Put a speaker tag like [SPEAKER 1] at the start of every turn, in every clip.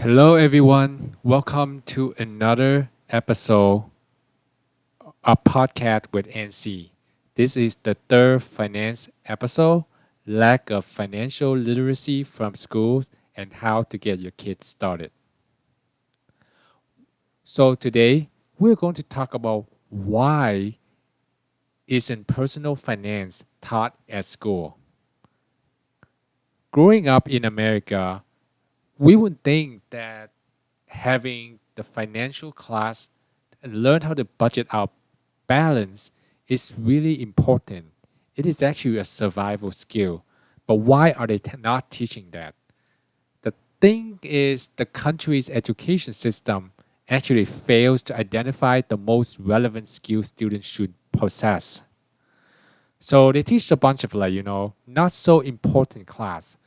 [SPEAKER 1] Hello, everyone. Welcome to another episode of Podcast with NC. This is the third finance episode, lack of financial literacy from schools and how to get your kids started. So today, we're going to talk about why isn't personal finance taught at school. Growing up in America, we would think that having the financial class and learn how to budget our balance is really important. It is actually a survival skill. But why are they not teaching that? The thing is, the country's education system actually fails to identify the most relevant skills students should possess. So they teach a bunch of not so important class.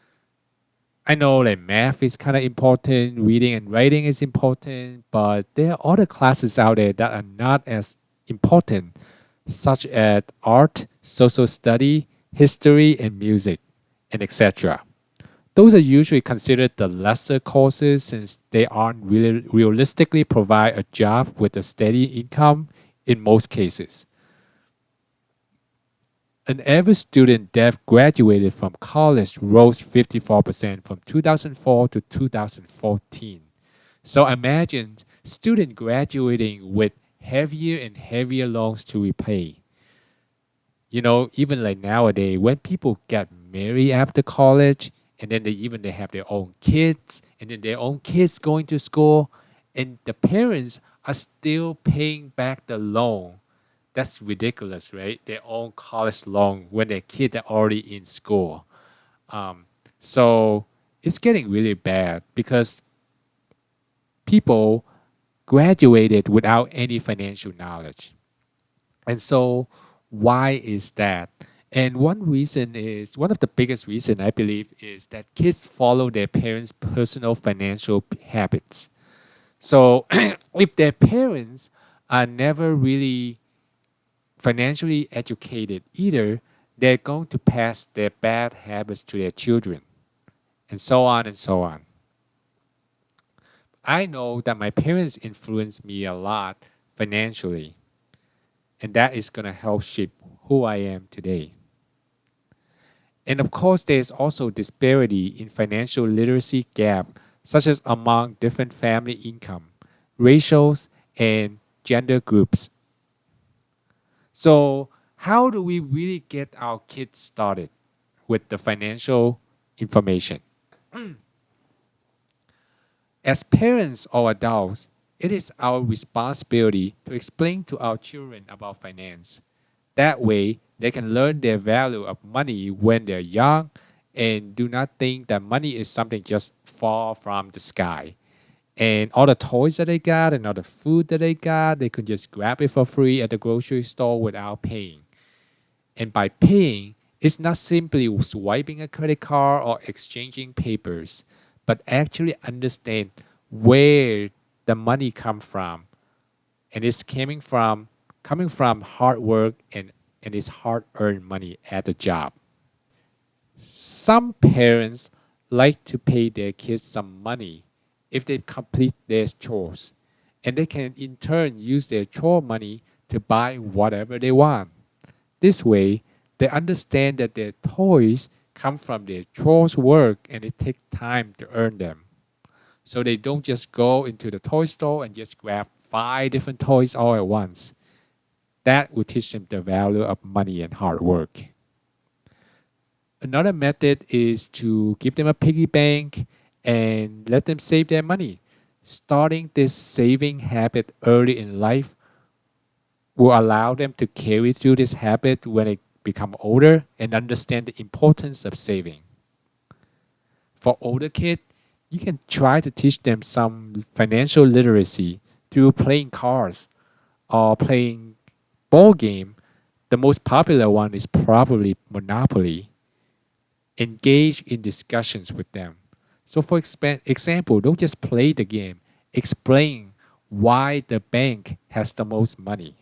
[SPEAKER 1] I know like math is kind of important, reading and writing is important, but there are other classes out there that are not as important, such as art, social study, history, and music, and etc. Those are usually considered the lesser courses since they aren't really realistically provide a job with a steady income in most cases. An average student that graduated from college rose 54% from 2004 to 2014. So imagine student graduating with heavier and heavier loans to repay. Even like nowadays, when people get married after college, and then they have their own kids, and then their own kids going to school, and the parents are still paying back the loan. That's ridiculous, right? Their own college loan when their kids are already in school. Um, so it's getting really bad because people graduated without any financial knowledge. And so, why is that? And one of the biggest reason I believe is that kids follow their parents' personal financial habits. So, if their parents are never really financially educated either, they're going to pass their bad habits to their children, and so on and so on. I know that my parents influenced me a lot financially, and that is going to help shape who I am today. And of course, there's also disparity in financial literacy gap, such as among different family income, ratios, and gender groups. So, how do we really get our kids started with the financial information? As parents or adults, it is our responsibility to explain to our children about finance. That way, they can learn their value of money when they're young and do not think that money is something just fall from the sky. And all the toys that they got and all the food that they got, they could just grab it for free at the grocery store without paying. And by paying, it's not simply swiping a credit card or exchanging papers, but actually understand where the money comes from. And it's coming from hard work and it's hard earned money at the job. Some parents like to pay their kids some money if they complete their chores, and they can in turn use their chore money to buy whatever they want. This way, they understand that their toys come from their chores work and it takes time to earn them. So they don't just go into the toy store and just grab five different toys all at once. That will teach them the value of money and hard work. Another method is to give them a piggy bank and let them save their money. Starting this saving habit early in life will allow them to carry through this habit when they become older and understand the importance of saving. For older kids, you can try to teach them some financial literacy through playing cards or playing ball game. The most popular one is probably Monopoly. Engage in discussions with them. So, for example, don't just play the game. Explain why the bank has the most money.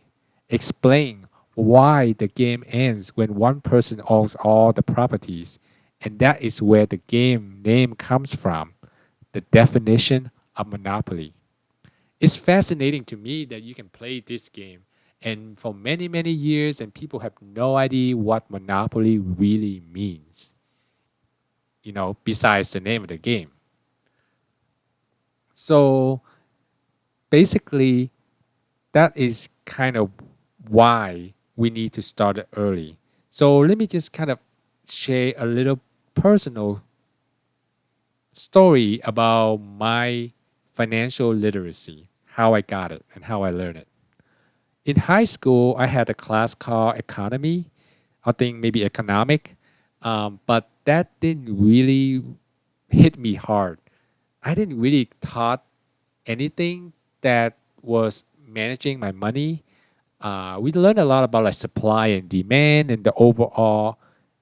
[SPEAKER 1] Explain why the game ends when one person owns all the properties. And that is where the game name comes from, the definition of Monopoly. It's fascinating to me that you can play this game and for many, many years, and people have no idea what Monopoly really means, besides the name of the game. So basically, that is kind of why we need to start it early. So let me just kind of share a little personal story about my financial literacy, how I got it and how I learned it. In high school, I had a class called economy, I think maybe economic, but that didn't really hit me hard. I didn't really taught anything that was managing my money. We learned a lot about like supply and demand and the overall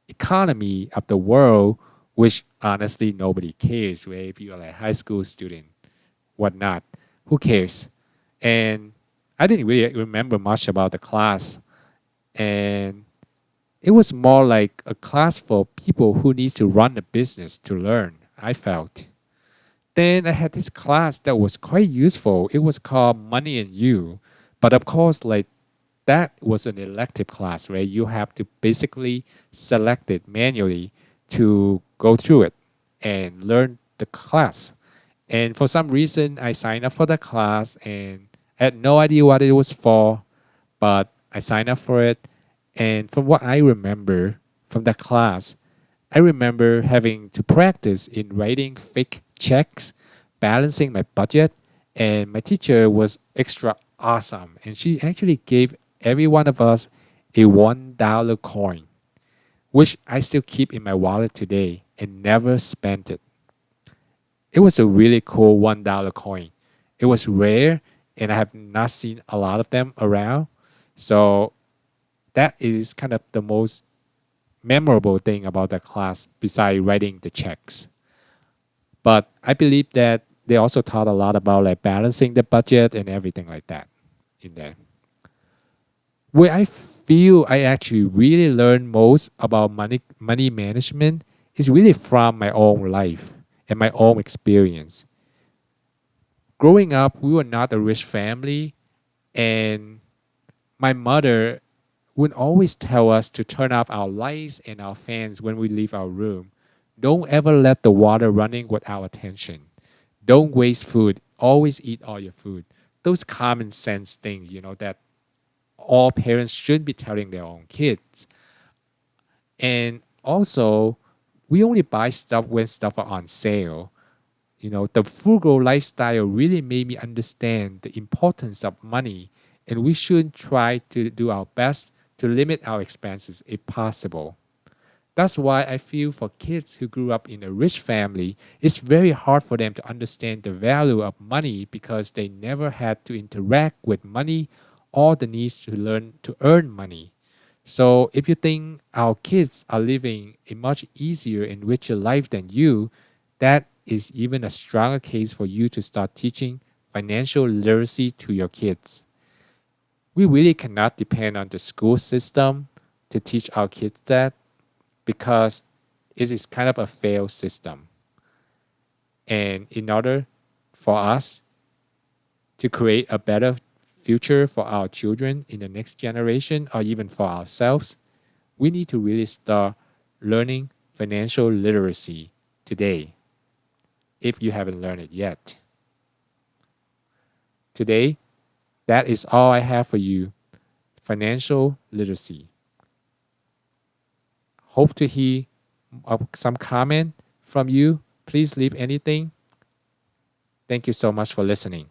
[SPEAKER 1] economy of the world, which honestly nobody cares, right? If you're like a high school student, whatnot, who cares? And I didn't really remember much about the class, and it was more like a class for people who needs to run a business to learn. I felt. Then I had this class that was quite useful. It was called Money and You, but of course, like that was an elective class, right? You have to basically select it manually to go through it and learn the class. And for some reason, I signed up for the class and I had no idea what it was for, but I signed up for it. And from what I remember from the class, I remember having to practice in writing fake checks, balancing my budget, and my teacher was extra awesome. And she actually gave every one of us a $1 coin, which I still keep in my wallet today and never spent it. It was a really cool $1 coin. It was rare and I have not seen a lot of them around. So that is kind of the most memorable thing about that class besides writing the checks. But I believe that they also taught a lot about like balancing the budget and everything like that in there. Where I feel I actually really learned most about money management is really from my own life and my own experience. Growing up, we were not a rich family, and my mother would always tell us to turn off our lights and our fans when we leave our room. Don't ever let the water running without attention. Don't waste food. Always eat all your food. Those common sense things, that all parents should be telling their own kids. And also, we only buy stuff when stuff are on sale. The frugal lifestyle really made me understand the importance of money, and we should try to do our best to limit our expenses if possible. That's why I feel for kids who grew up in a rich family, it's very hard for them to understand the value of money because they never had to interact with money or the needs to learn to earn money. So if you think our kids are living a much easier and richer life than you, that is even a stronger case for you to start teaching financial literacy to your kids. We really cannot depend on the school system to teach our kids that because it is kind of a failed system. And in order for us to create a better future for our children in the next generation or even for ourselves, we need to really start learning financial literacy today if you haven't learned it yet. Today, that is all I have for you, financial literacy. Hope to hear some comment from you. Please leave anything. Thank you so much for listening.